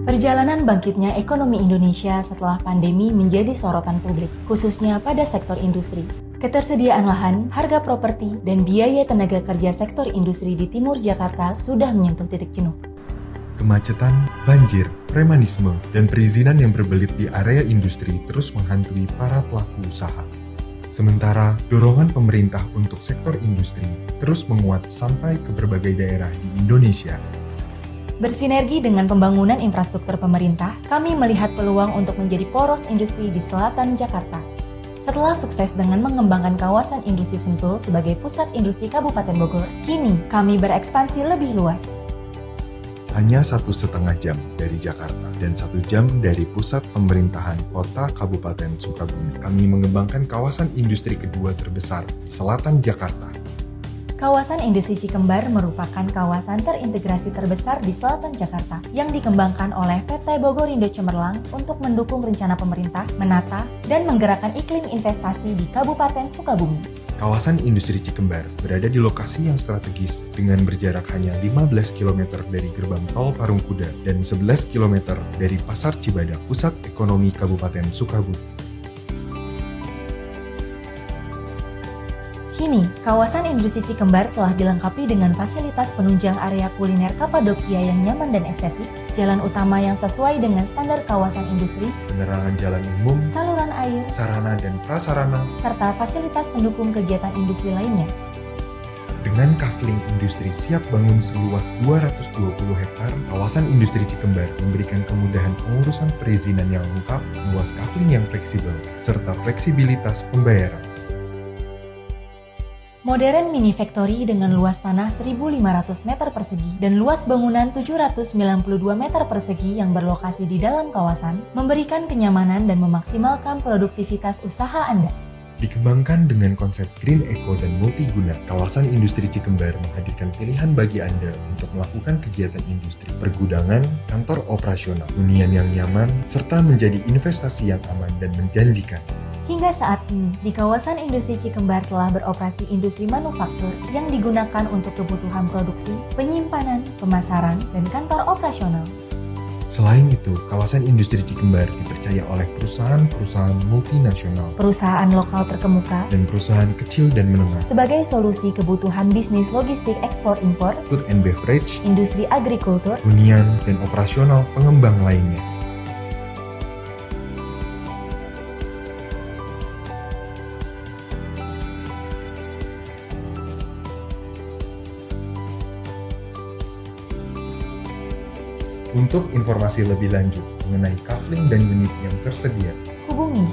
Perjalanan bangkitnya ekonomi Indonesia setelah pandemi menjadi sorotan publik, khususnya pada sektor industri. Ketersediaan lahan, harga properti, dan biaya tenaga kerja sektor industri di timur Jakarta sudah menyentuh titik jenuh. Kemacetan, banjir, premanisme, dan perizinan yang berbelit di area industri terus menghantui para pelaku usaha. Sementara, dorongan pemerintah untuk sektor industri terus menguat sampai ke berbagai daerah di Indonesia. Bersinergi dengan pembangunan infrastruktur pemerintah, kami melihat peluang untuk menjadi poros industri di selatan Jakarta. Setelah sukses dengan mengembangkan kawasan industri Sentul sebagai pusat industri Kabupaten Bogor, kini kami berekspansi lebih luas. Hanya 1,5 jam dari Jakarta dan 1 jam dari pusat pemerintahan kota Kabupaten Sukabumi, kami mengembangkan kawasan industri kedua terbesar di selatan Jakarta. Kawasan Industri Cikembar merupakan kawasan terintegrasi terbesar di selatan Jakarta yang dikembangkan oleh PT Bogorindo Cemerlang untuk mendukung rencana pemerintah menata dan menggerakkan iklim investasi di Kabupaten Sukabumi. Kawasan Industri Cikembar berada di lokasi yang strategis dengan berjarak hanya 15 km dari gerbang tol Parungkuda dan 11 km dari Pasar Cibadak, pusat ekonomi Kabupaten Sukabumi. Kini, kawasan industri Cikembar telah dilengkapi dengan fasilitas penunjang area kuliner Kapadokia yang nyaman dan estetik, jalan utama yang sesuai dengan standar kawasan industri, Penerangan jalan umum, saluran air, sarana dan prasarana, serta fasilitas pendukung kegiatan industri lainnya. dengan kafling industri siap bangun seluas 220 hektar, kawasan industri Cikembar memberikan kemudahan pengurusan perizinan yang lengkap, luas kafling yang fleksibel, serta fleksibilitas pembayaran. Modern mini factory dengan luas tanah 1.500 meter persegi dan luas bangunan 792 meter persegi yang berlokasi di dalam kawasan memberikan kenyamanan dan memaksimalkan produktivitas usaha Anda. Dikembangkan dengan konsep Green Eco dan multiguna, kawasan industri Cikembar menghadirkan pilihan bagi Anda untuk melakukan kegiatan industri, pergudangan, kantor operasional, hunian yang nyaman, serta menjadi investasi yang aman dan menjanjikan. Hingga saat ini, di kawasan industri Cikembar telah beroperasi industri manufaktur yang digunakan untuk kebutuhan produksi, penyimpanan, pemasaran, dan kantor operasional. Selain itu, kawasan industri Cikembar dipercaya oleh perusahaan-perusahaan multinasional, Perusahaan lokal terkemuka, dan perusahaan kecil dan menengah, sebagai solusi kebutuhan bisnis logistik ekspor-impor, food and beverage, industri agrikultur, hunian, dan operasional pengembang lainnya. Untuk informasi lebih lanjut mengenai kafling dan unit yang tersedia, hubungi